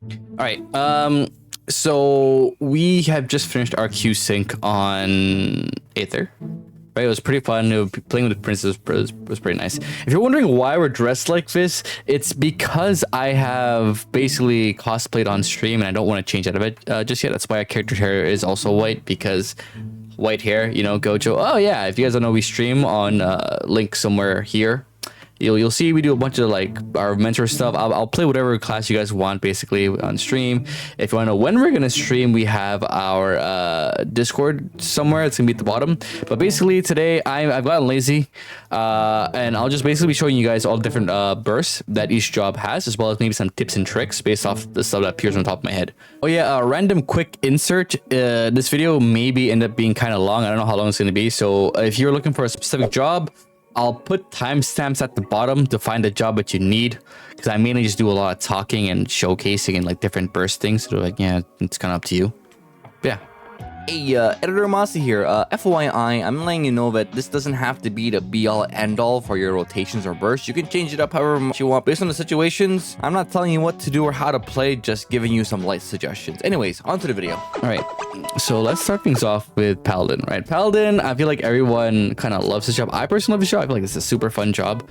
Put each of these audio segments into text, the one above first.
All right. So we have just finished our Q sync on Aether. Right, it was pretty fun. Playing with the princess was pretty nice. If you're wondering why we're dressed like this, it's because I have basically cosplayed on stream and I don't want to change out of it just yet. That's why our character hair is also white, because white hair, you know, Gojo. Oh yeah, if you guys don't know, we stream on link somewhere here. You'll see we do a bunch of like our mentor stuff. I'll play whatever class you guys want basically on stream. If you want to know when we're gonna stream, we have our Discord somewhere. It's gonna be at the bottom. But basically today I've gotten lazy, and I'll just basically be showing you guys all the different bursts that each job has, as well as maybe some tips and tricks based off the stuff that appears on top of my head. Oh yeah, a random quick insert. This video maybe end up being kind of long. I don't know how long it's gonna be. So if you're looking for a specific job, I'll put timestamps at the bottom to find the job that you need, because I mainly just do a lot of talking and showcasing and like different burst things. So like, yeah, it's kind of up to you. Yeah. Hey, Editor Masi here. FYI, I'm letting you know that this doesn't have to be the be-all end-all for your rotations or bursts. You can change it up however much you want based on the situations. I'm not telling you what to do or how to play, just giving you some light suggestions. Anyways, on to the video. All right, so let's start things off with Paladin, right? Paladin, I feel like everyone kind of loves this job. I personally love this job. I feel like it's a super fun job.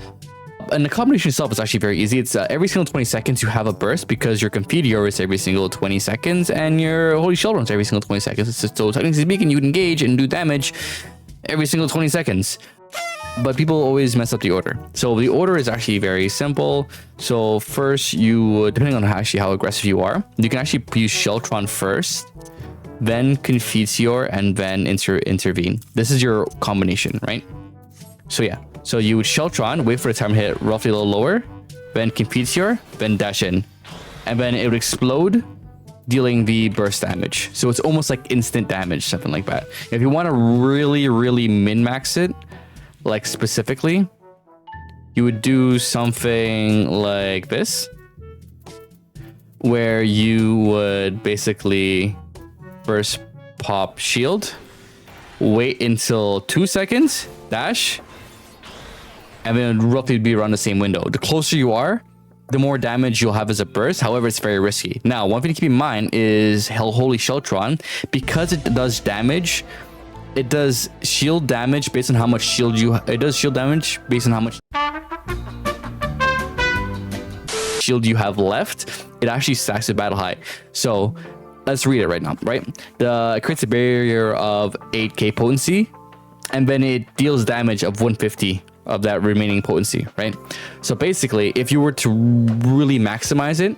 And the combination itself is actually very easy. It's every single 20 seconds you have a burst, because your Confidior is every single 20 seconds and your Holy Shell runs every single 20 seconds. So technically speaking, you would engage and do damage every single 20 seconds. But people always mess up the order. So the order is actually very simple. So first, you, depending on actually how aggressive you are, you can actually use Sheltron first, then Confidior, and then intervene. This is your combination, right? So yeah. So you would Sheltron, wait for the time to hit roughly a little lower, then Confidior, then dash in. And then it would explode, dealing the burst damage. So it's almost like instant damage, something like that. If you want to really, really min-max it, like specifically, you would do something like this, where you would basically first pop shield, wait until 2 seconds, dash, and then it would roughly be around the same window. The closer you are, the more damage you'll have as a burst. However, it's very risky. Now, one thing to keep in mind is Holy Sheltron, because it does damage, it does shield damage based on how much shield you... It does shield damage based on how much shield you have left. It actually stacks at battle high. So, let's read it right now, right? It creates a barrier of 8k potency, and then it deals damage of 150 of that remaining potency, right? So basically, if you were to really maximize it,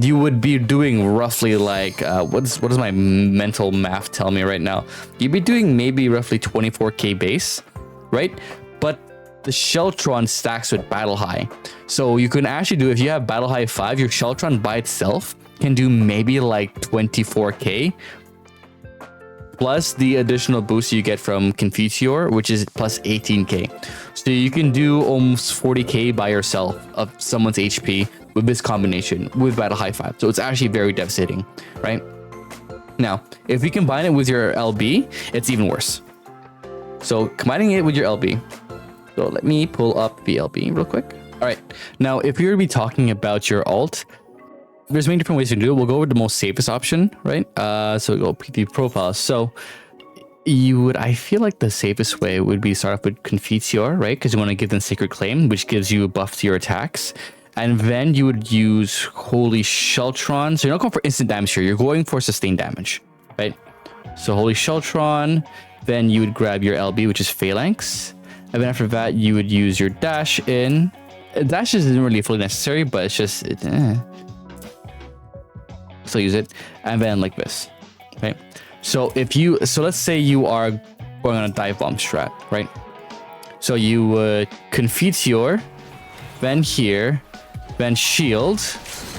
you would be doing roughly like what does my mental math tell me right now? You'd be doing maybe roughly 24k base, right? But the Sheltron stacks with battle high, so you can actually do, if you have battle high 5, your Sheltron by itself can do maybe like 24k, plus the additional boost you get from Confidior, which is plus 18k. So you can do almost 40k by yourself of someone's HP with this combination with battle high 5. So it's actually very devastating, right? Now, if we combine it with your LB, it's even worse. So combining it with your LB. So let me pull up the LB real quick. All right. Now, if you're to be talking about your alt, there's many different ways to do it. We'll go with the most safest option, right? So we go PvP profile. So you would, I feel like the safest way would be start off with Confidior, right? Because you want to give them Sacred Claim, which gives you a buff to your attacks. And then you would use Holy Sheltron. So you're not going for instant damage here. You're going for sustained damage, right? So Holy Sheltron. Then you would grab your LB, which is Phalanx. And then after that, you would use your dash in. Dash isn't really fully necessary, but it's just... Still use it, and then like this, right? So if you, so let's say you are going on a dive bomb strat, right? So you would Confidior, then here, then shield,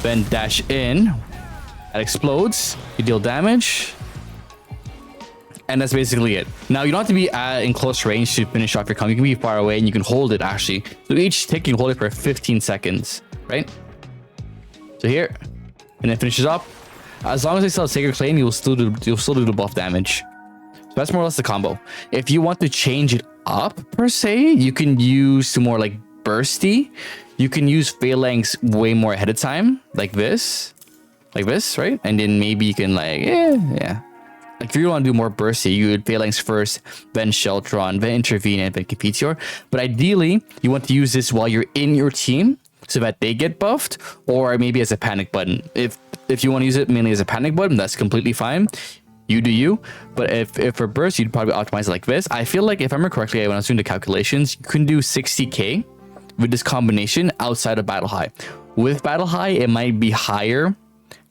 then dash in. That explodes. You deal damage, and that's basically it. Now you don't have to be in close range to finish off your combo. You can be far away, and you can hold it actually. So each tick you can hold it for 15 seconds, right? So here. And then finishes up. As long as they still have Sacred Claim, you'll still do the buff damage. So that's more or less the combo. If you want to change it up per se, you can use some more like bursty. You can use Phalanx way more ahead of time, like this. like this, right? And then maybe you can like, yeah. Like if you want to do more bursty, you would Phalanx first, then Sheltron, then Intervene, and then Confiteor. But ideally, you want to use this while you're in your team so that they get buffed, or maybe as a panic button. If you want to use it mainly as a panic button, that's completely fine. You do you. But if for burst, you'd probably optimize it like this. I feel like if I remember correctly, when I was doing the calculations, you can do 60k with this combination outside of Battle High. With Battle High, it might be higher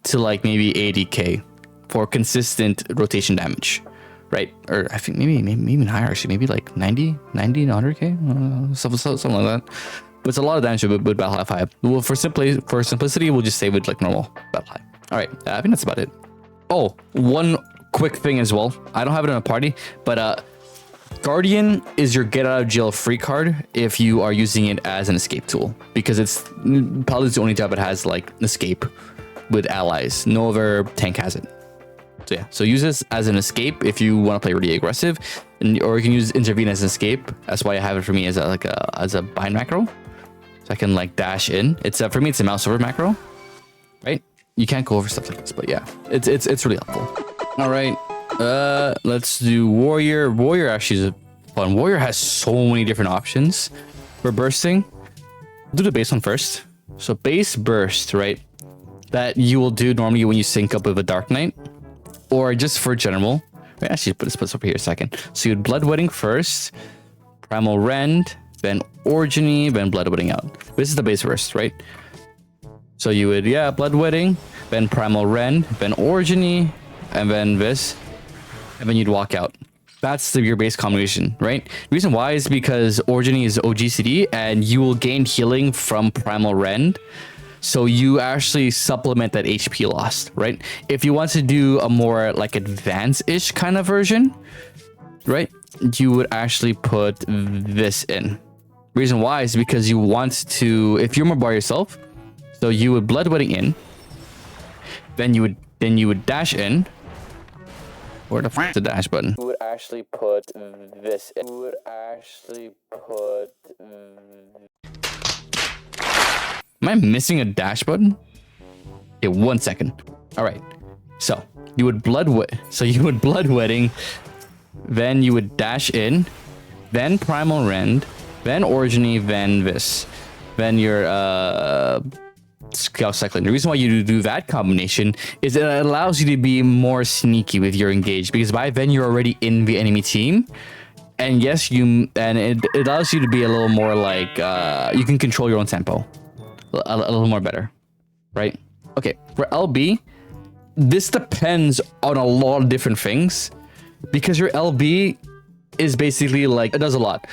to like maybe 80k for consistent rotation damage, right? Or I think maybe even higher actually, maybe like 90 to 100k, something like that. But it's a lot of damage with Battle High 5. Well, for simplicity, we'll just say with like normal Battle High. All right, I think that's about it. Oh, one quick thing as well. I don't have it in a party, but Guardian is your get out of jail free card if you are using it as an escape tool, because it's Paladin's the only job that has like escape with allies. No other tank has it. So yeah, so use this as an escape if you want to play really aggressive, or you can use Intervene as an escape. That's why I have it for me as a bind macro, so I can like dash in. It's for me, it's a mouse over macro, right? You can't go over stuff like this, but yeah, it's really helpful. All right, let's do Warrior. Warrior actually is fun. Warrior has so many different options for bursting. We'll do the base one first. So base burst, right? That you will do normally when you sync up with a Dark Knight, or just for general. Wait, actually, put this over here a second. So you'd Bloodwedding first, Primal Rend, then Originy, then Bloodwedding out. This is the base burst, right? So you would, yeah, Bloodwedding, then Primal Rend, then Originy, and then this, and then you'd walk out. That's your base combination, right? The reason why is because Originy is OGCD, and you will gain healing from Primal Rend. So you actually supplement that HP lost, right? If you want to do a more like advanced-ish kind of version, right? You would actually put this in. Reason why is because you want to, if you're more by yourself, so you would Bloodwedding in, then you would dash in. Where the f is the dash button? You would actually put this in. You would actually put. Am I missing a dash button? Okay, 1 second. All right. So you would Bloodwedding, then you would dash in, then Primal Rend, then Originy, then this, then your Scout Cycling. The reason why you do that combination is that it allows you to be more sneaky with your engage, because by then you're already in the enemy team. And yes, it allows you to be a little more like you can control your own tempo a little more better, right? Okay, for LB, this depends on a lot of different things, because your LB is basically like, it does a lot.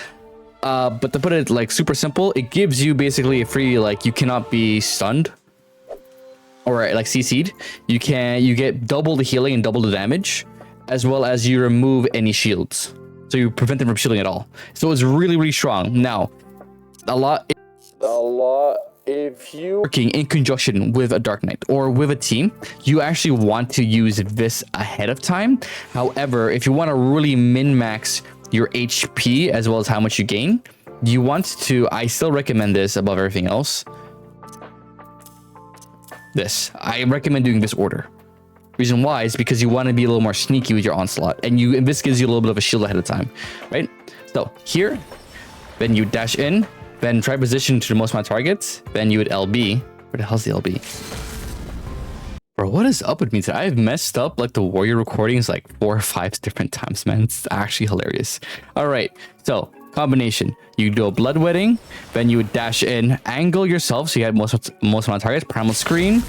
But to put it like super simple, it gives you basically a free, like, you cannot be stunned or like CC'd. You get double the healing and double the damage, as well as you remove any shields, so you prevent them from shielding at all. So it's really, really strong. Now, if you working in conjunction with a Dark Knight or with a team, you actually want to use this ahead of time. However, if you want to really min-max your HP as well as how much you gain, you want to, I still recommend this above everything else. I recommend doing this order. Reason why is because you want to be a little more sneaky with your onslaught, and this gives you a little bit of a shield ahead of time, right? So here, then you dash in, then try position to the most amount of targets, then you would LB. Where the hell's the LB? Bro, what is up with me today? I've messed up like the Warrior recordings like 4 or 5 different times, man. It's actually hilarious. All right, so combination. You do a Bloodwedding, then you would dash in, angle yourself so you have most amount of targets, Primal Screen.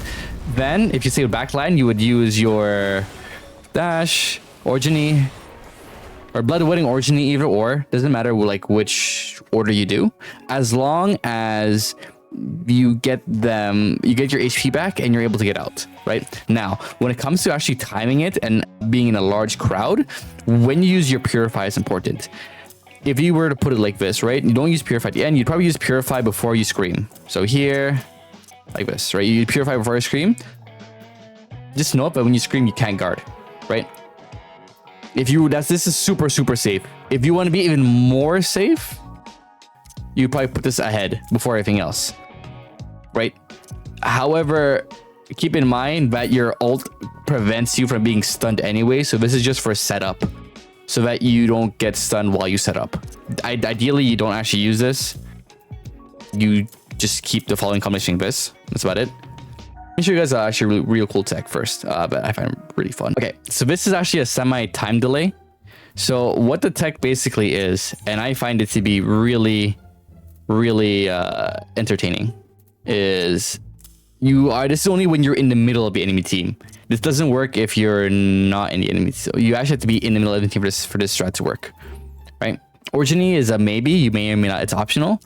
Then if you say backline, you would use your dash, Originy, or Bloodwedding, Originy, either or. Doesn't matter like which order you do, as long as you get your HP back and you're able to get out. Right now, when it comes to actually timing it and being in a large crowd, when you use your Purify is important. If you were to put it like this, right, you don't use Purify at the end, you'd probably use Purify before you scream. So here, like this, right? You Purify before you scream. Just know that when you scream, you can't guard, right? This is super, super safe. If you want to be even more safe, you probably put this ahead before everything else, right? However, keep in mind that your ult prevents you from being stunned anyway. So this is just for setup, so that you don't get stunned while you set up. Ideally, you don't actually use this. You just keep the following combination of this. That's about it. Let me show you guys actually real cool tech first, but I find really fun. Okay, so this is actually a semi-time delay. So what the tech basically is, and I find it to be really entertaining, is this is only when you're in the middle of the enemy team. This doesn't work if you're not in the enemy. So you actually have to be in the middle of the team for this strat to work, right? Originy is a maybe. You may or may not. It's optional,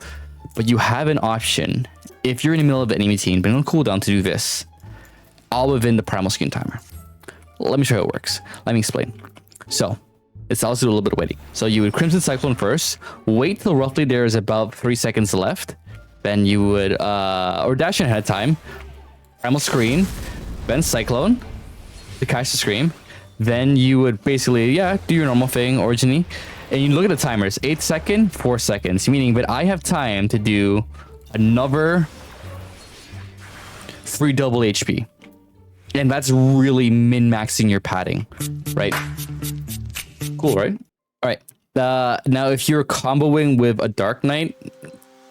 but you have an option if you're in the middle of the enemy team, but on cooldown to do this, all within the primal screen timer. Let me show you how it works. Let me explain. So it's also a little bit of waiting. So you would Crimson Cyclone first, wait till roughly there's about 3 seconds left. Then you would, or dash in ahead of time, Primal Screen, then Cyclone to catch the scream. Then you would basically, do your normal thing, Originy. And you look at the timers, 8 seconds, 4 seconds, meaning that I have time to do another free double HP. And that's really min-maxing your padding, right? Cool, right? All right. Now, if you're comboing with a Dark Knight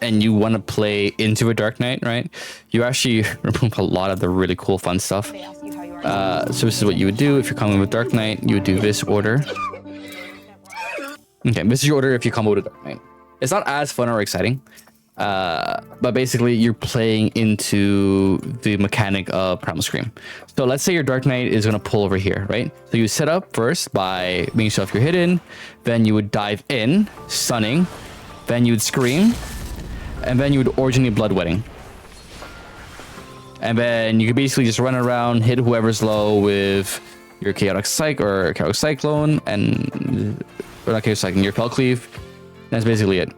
and you want to play into a Dark Knight, right? You actually remove a lot of the really cool, fun stuff. So this is what you would do if you're comboing with Dark Knight. You would do this order. Okay, this is your order if you combo with a Dark Knight. It's not as fun or exciting, but basically you're playing into the mechanic of Primal Scream. So let's say your Dark Knight is going to pull over here, right? So you set up first by making sure if you're hidden, then you would dive in, stunning, then you would scream, and then you would Originy Bloodwetting. And then you could basically just run around, hit whoever's low with your Chaotic Cyclone, and or not Chaotic Cyclone, your Pel Cleave. That's basically it.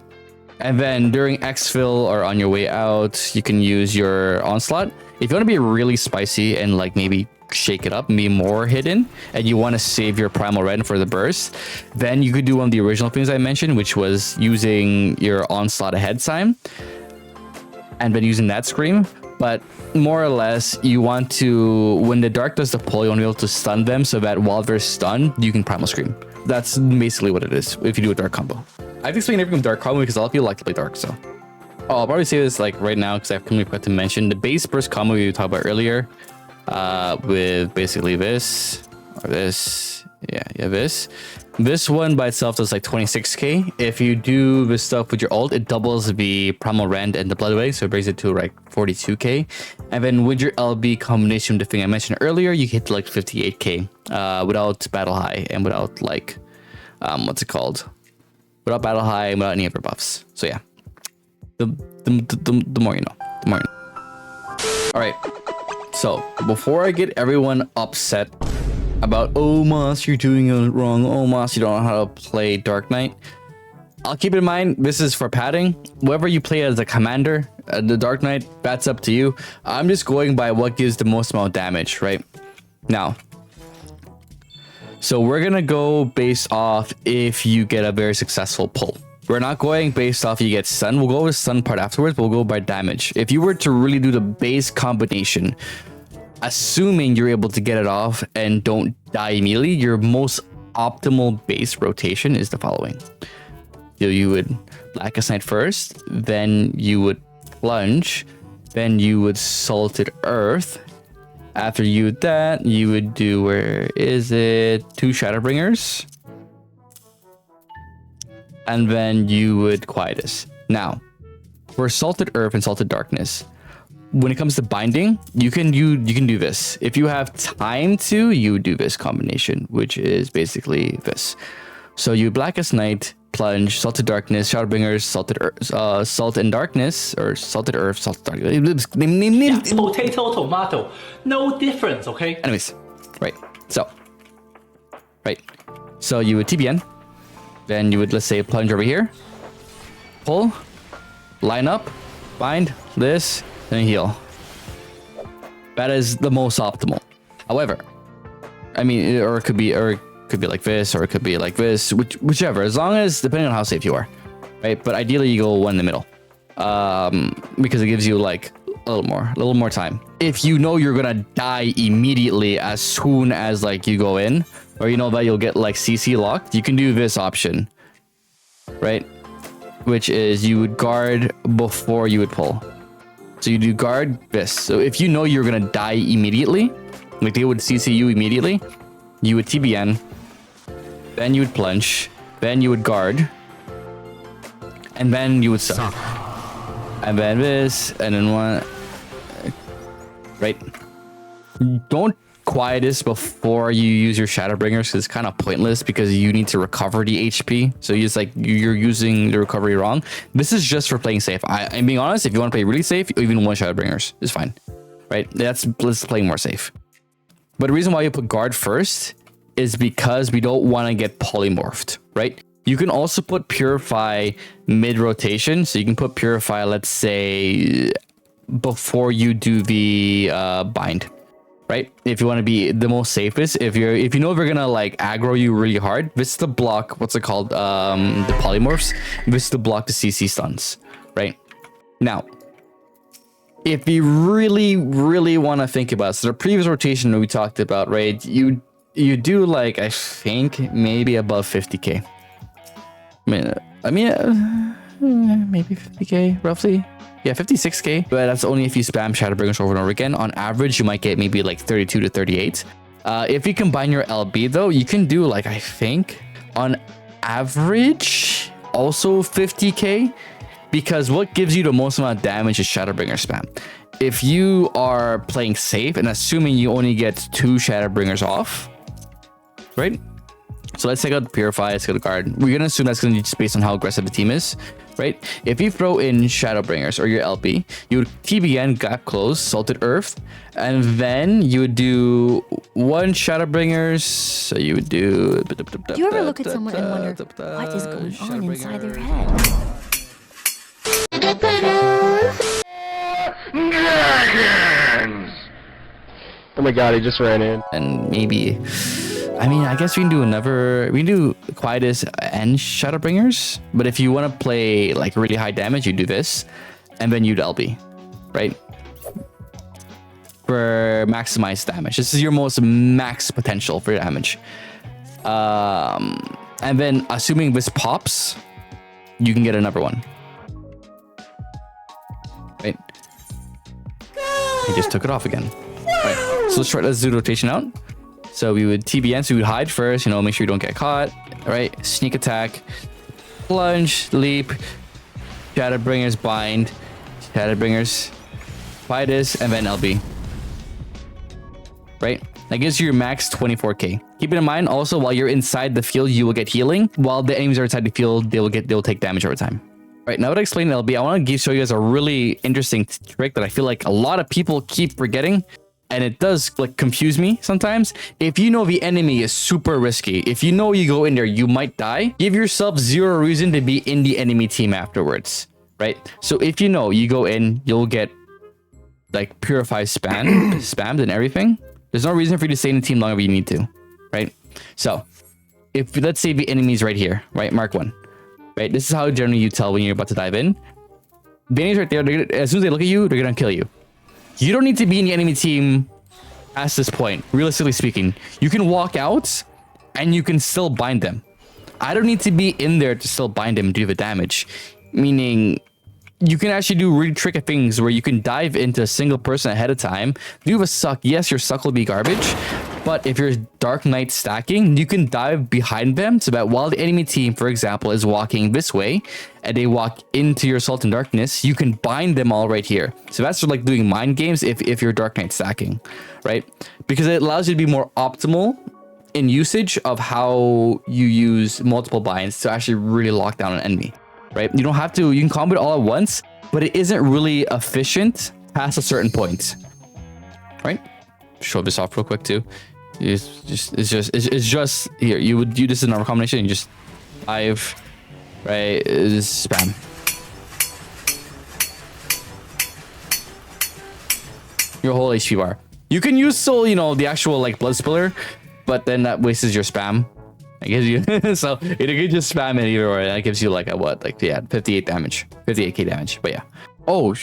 And then during exfil or on your way out, you can use your Onslaught. If you want to be really spicy and like maybe shake it up and be more hidden, and you want to save your Primal Red for the burst, then you could do one of the original things I mentioned, which was using your Onslaught ahead time and then using that Scream. But more or less, you want to, when the Dark does the pull, you want to be able to stun them so that while they're stunned, you can Primal Scream. That's basically what it is if you do a Dark combo. I've explained everything with Dark combo because a lot of people like to play Dark, so. Oh, I'll probably say this like right now because I completely forgot to mention the base burst combo we talked about earlier, with basically this or this. Yeah, this. This one by itself does like 26k. If you do this stuff with your ult, it doubles the Primal Rend and the Bloodway, so it brings it to like 42k. And then with your LB combination, the thing I mentioned earlier, you hit like 58k without Battle High and without like, what's it called? Without Battle High and without any other buffs. So yeah, the more you know, the more you know. All right, so before I get everyone upset about, oh Moss, you're doing it wrong, oh Moss, you don't know how to play Dark Knight, I'll keep in mind this is for padding. Whoever you play as a commander, the Dark Knight, that's up to you. I'm just going by what gives the most amount of damage right now. So we're gonna go based off if you get a very successful pull. We're not going based off you get stun. We'll go with stun part afterwards, but we'll go by damage. If you were to really do the base combination, assuming you're able to get it off and don't die immediately, your most optimal base rotation is the following. So you would Blackest Night first, then you would plunge, then you would Salted Earth. After you did that, you would do, where is it? 2 Shadowbringers. And then you would Quietus. Now, for Salted Earth and Salted Darkness, when it comes to binding, you can do this. If you have time to, you do this combination, which is basically this. So you Blackest Night, plunge, Salted Darkness, Shadowbringers, Salted Earth, Salt and Darkness, or Salted Earth, Salted Darkness. Yeah, potato, tomato, no difference, okay? Anyways, right. So you would TBN, then you would, let's say, plunge over here, pull, line up, bind, this, then heal. That is the most optimal. However, I mean, or it could be like this, or it could be like this, whichever, as long as, depending on how safe you are, right? But ideally you go one in the middle, because it gives you like a little more time. If you know you're gonna die immediately as soon as like you go in, or you know that you'll get like CC locked, you can do this option, right? Which is you would guard before you would pull. So you do guard this. So if you know you're gonna die immediately, like they would CC you immediately, you would TBN, then you would plunge, then you would guard, and then you would suck. And then this, and then one, right? Don't Quietus before you use your Shadowbringers, because it's kind of pointless because you need to recover the HP. So you just like you're using the recovery wrong. This is just for playing safe. I'm being honest. If you want to play really safe, even one Shadowbringers is fine, right? Let's play more safe. But the reason why you put guard first is because we don't want to get polymorphed, right? You can also put Purify mid-rotation. So you can put Purify, let's say, before you do the bind, right? If you want to be the most safest, if you know they're gonna like aggro you really hard, this is the block, what's it called? The polymorphs. This is the block the CC stuns, right? Now, if you really want to think about it, so the previous rotation that we talked about, right? You do like, I think maybe above 50k. I mean, maybe 50k roughly. Yeah, 56k, but that's only if you spam Shadowbringers over and over again. On average, you might get maybe like 32 to 38. If you combine your LB though, you can do like, I think on average, also 50k, because what gives you the most amount of damage is Shadowbringer spam. If you are playing safe and assuming you only get 2 Shadowbringers off, right? So let's take out Purify, let's go to guard. We're gonna assume that's gonna be just based on how aggressive the team is, right? If you throw in Shadowbringers or your LP, you would TBN, gap close, Salted Earth, and then you would do 1 Shadowbringers. So you would do. Do you ever look at someone and wonder what is going on inside their head? Oh my god, he just ran in. And maybe, I mean, I guess we can do Quietus and Shadowbringers, but if you want to play like really high damage, you do this, and then you'd LB, right? For maximized damage. This is your most max potential for damage. And then assuming this pops, you can get another one. Right? He just took it off again. Right. So let's do rotation out. So we would TBN, so we would hide first, you know, make sure you don't get caught, right? Sneak attack, plunge, leap, Shadowbringers bind, Shadowbringers, Quietus, and then LB. Right? That gives you your max 24k. Keep it in mind also, while you're inside the field, you will get healing. While the enemies are inside the field, they'll take damage over time. Right, now that I explained LB, I want to show you guys a really interesting trick that I feel like a lot of people keep forgetting. And it does like confuse me sometimes. If you know the enemy is super risky, if you know you go in there, you might die, give yourself 0 reason to be in the enemy team afterwards, right? So if you know you go in, you'll get like Purify spammed and everything. There's no reason for you to stay in the team longer than you need to, right? So if let's say the enemy's right here, right? Mark 1, right? This is how generally you tell when you're about to dive in. The enemy's right there. As soon as they look at you, they're gonna kill you. You don't need to be in the enemy team past this point. Realistically speaking, you can walk out and you can still bind them. I don't need to be in there to still bind them and do the damage. Meaning, you can actually do really tricky things where you can dive into a single person ahead of time, do a suck. Yes, your suck will be garbage, but if you're Dark Knight stacking, you can dive behind them so that while the enemy team, for example, is walking this way and they walk into your Assault and Darkness, you can bind them all right here. So that's sort of like doing mind games if you're Dark Knight stacking, right? Because it allows you to be more optimal in usage of how you use multiple binds to actually really lock down an enemy. Right? You don't have to, you can combo it all at once, but it isn't really efficient past a certain point. Right? Show this off real quick too. It's just here. You would do this in another combination. You just dive, right? Spam. Your whole HP bar. You can use still, you know, the actual like blood spiller, but then that wastes your spam. It gives you so you can just spam it either, or that gives you like a what, like 58 damage, 58k damage. But yeah, Oh,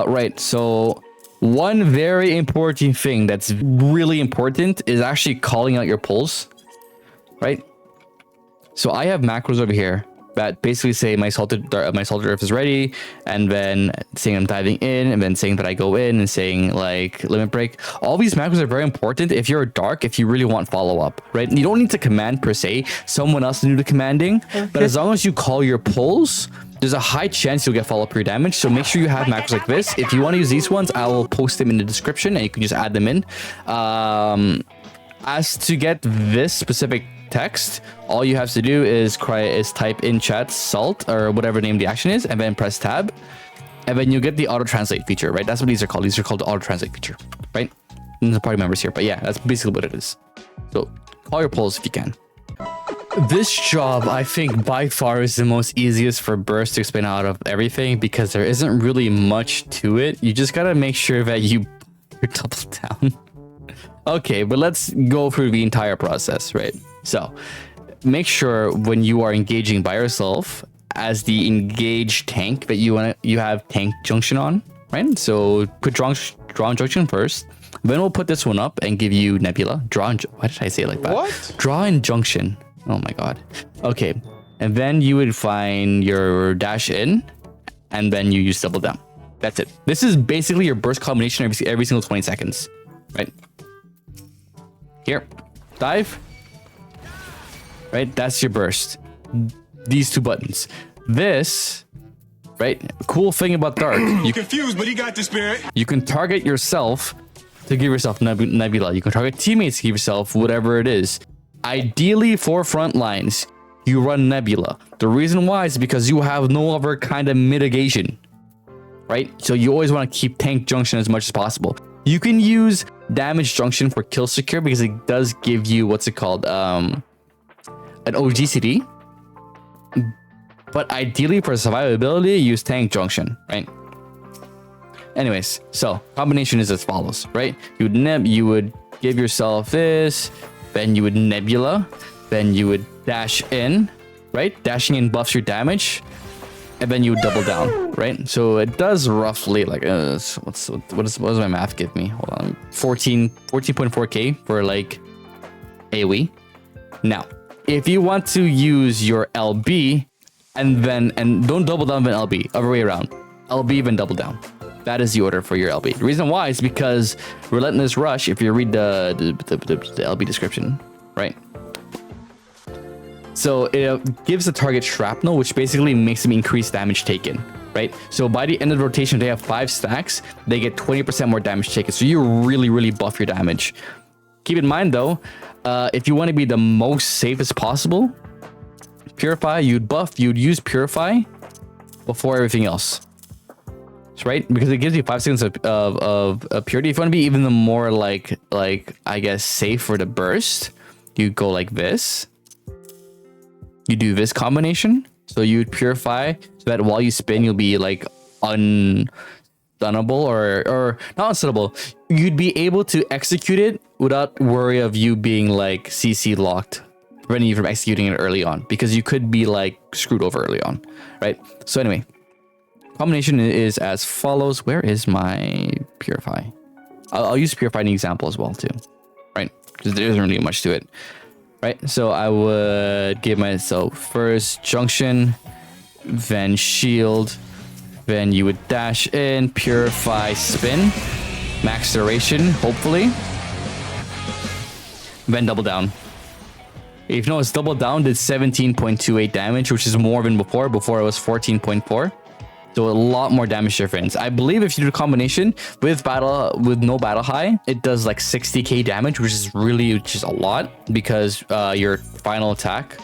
right. So one very important thing that's really important is actually calling out your pulls, right? So I have macros over here that basically say my salted earth is ready, and then saying I'm diving in, and then saying that I go in, and saying like limit break. All these macros are very important if you're a dark, if you really want follow up, right? You don't need to command per se. Someone else to do the commanding, but as long as you call your pulls, there's a high chance you'll get follow up per damage. So make sure you have macros like this. If you want to use these ones, I will post them in the description, and you can just add them in. As to get this specific text, all you have to do is type in chat salt or whatever name the action is, and then press tab, and then you get the auto translate feature, right? That's what these are called. These are called the auto translate feature, right? And the party members here, but yeah, that's basically what it is. So call your pulls if you can. This job, I think, by far is the most easiest for burst to explain out of everything, because there isn't really much to it. You just gotta make sure that you're double down. Okay, but let's go through the entire process, right? So make sure when you are engaging by yourself as the engaged tank that you have tank junction on, right? So put draw junction first. Then we'll put this one up and give you nebula. Why did I say it like that? What? Draw in junction. Oh my god. Okay. And then you would find your dash in, and then you use double down. That's it. This is basically your burst combination every single 20 seconds, right? Here, dive. Right, that's your burst. These two buttons. This, right? Cool thing about dark. You confused, but he got the spirit. You can target yourself to give yourself nebula. You can target teammates to give yourself whatever it is. Ideally, for front lines, you run nebula. The reason why is because you have no other kind of mitigation, right? So you always want to keep tank junction as much as possible. You can use damage junction for kill secure because it does give you what's it called, an OGCD. But ideally for survivability, use tank junction, right? Anyways, so combination is as follows, right? You would give yourself this, then you would nebula, then you would dash in, right? Dashing in buffs your damage, and then you would double down, right? So it does roughly like what does my math give me? Hold on, 14.4k for like AoE. Now, if you want to use your LB and don't double down then LB, other way around, LB then double down. That is the order for your LB. The reason why is because Relentless Rush, if you read the LB description, right? So it gives the target shrapnel, which basically makes them increase damage taken, right? So by the end of the rotation, they have 5 stacks. They get 20% more damage taken. So you really buff your damage. Keep in mind though, if you want to be the most safe as possible, Purify, you'd use Purify before everything else. Right? Because it gives you 5 seconds of purity. If you want to be even the more like I guess safe for the burst, you go like this. You do this combination. So you'd purify so that while you spin, you'll be like unstunnable or not unstunnable. You'd be able to execute it without worry of you being like CC locked, preventing you from executing it early on, because you could be like screwed over early on, right? So anyway, combination is as follows. Where is my purify? I'll use purify in the example as well too, right? Because there isn't really much to it, right? So I would give myself first junction, then shield, then you would dash in, purify, spin, max duration, hopefully, then double down. If you notice, double down did 17.28 damage, which is more than before. Before it was 14.4. So a lot more damage difference. I believe if you do a combination with no battle high, it does like 60k damage, which is a lot, because your final attack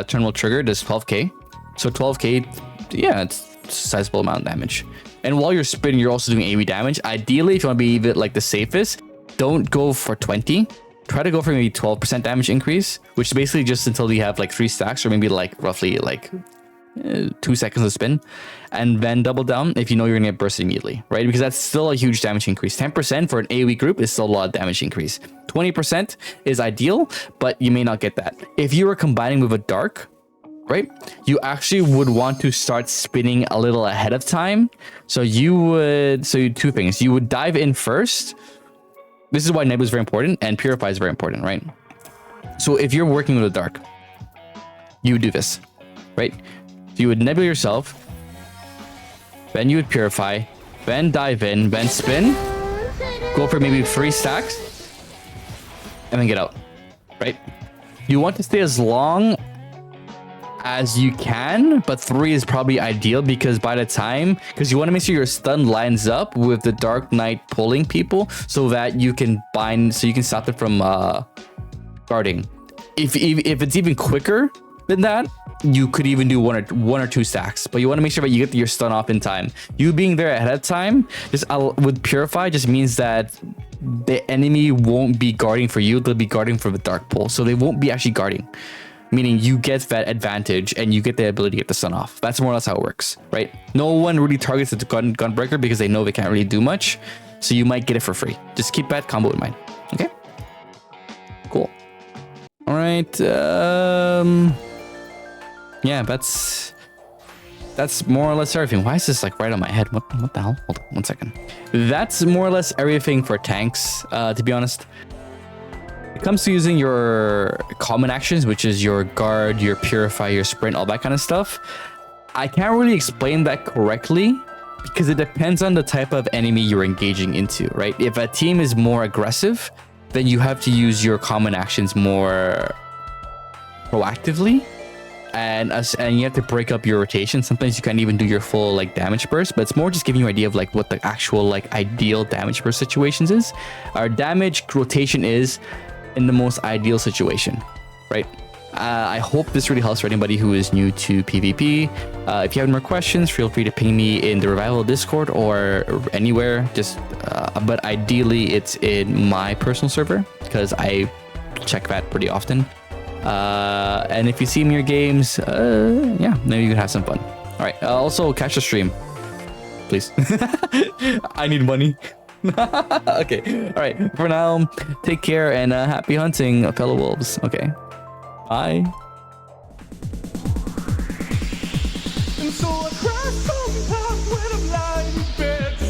terminal trigger does 12k. So 12k, yeah, it's a sizable amount of damage. And while you're spinning, you're also doing AoE damage. Ideally, if you want to be like the safest, don't go for 20. Try to go for maybe 12% damage increase, which is basically just until you have like 3 stacks, or maybe like roughly like 2 seconds of spin, and then double down if you know you're gonna get bursted immediately, right? Because that's still a huge damage increase. 10% for an AoE group is still a lot of damage increase. 20% is ideal, but you may not get that. If you are combining with a dark, right? You actually would want to start spinning a little ahead of time. So two things. You would dive in first. This is why Nebula is very important and Purify is very important, right? So if you're working with the dark, you would do this, right? So you would Nebula yourself, then you would Purify, then dive in, then spin, go for maybe 3 stacks, and then get out, right? You want to stay as long as you can, but 3 is probably ideal because you want to make sure your stun lines up with the Dark Knight pulling people so that you can stop them from guarding. If it's even quicker than that, you could even do one or two stacks, but you want to make sure that you get your stun off in time. You being there ahead of time, just with Purify, just means that the enemy won't be guarding for you. They'll be guarding for the dark pull, so they won't be actually guarding. Meaning you get that advantage and you get the ability to get the stun off. That's more or less how it works, right? No one really targets the gunbreaker because they know they can't really do much, so you might get it for free. Just keep that combo in mind. Okay. Cool. All right. Yeah, that's more or less everything. Why is this like right on my head? What the hell? Hold on 1 second. That's more or less everything for tanks, to be honest. When it comes to using your common actions, which is your guard, your purify, your sprint, all that kind of stuff, I can't really explain that correctly because it depends on the type of enemy you're engaging into, right? If a team is more aggressive, then you have to use your common actions more proactively. And you have to break up your rotation. Sometimes you can't even do your full like damage burst, but it's more just giving you an idea of like what the actual like ideal damage burst situations is. Our damage rotation is in the most ideal situation, right? I hope this really helps for anybody who is new to PvP. If you have more questions, feel free to ping me in the Revival Discord or anywhere. But ideally it's in my personal server because I check that pretty often. And if you see me in your games, yeah, maybe you can have some fun. All right. Also, catch the stream, please. I need money. Okay. All right. For now, take care and happy hunting, fellow wolves. Okay. Bye. And so I cry sometimes when I'm lying in bed.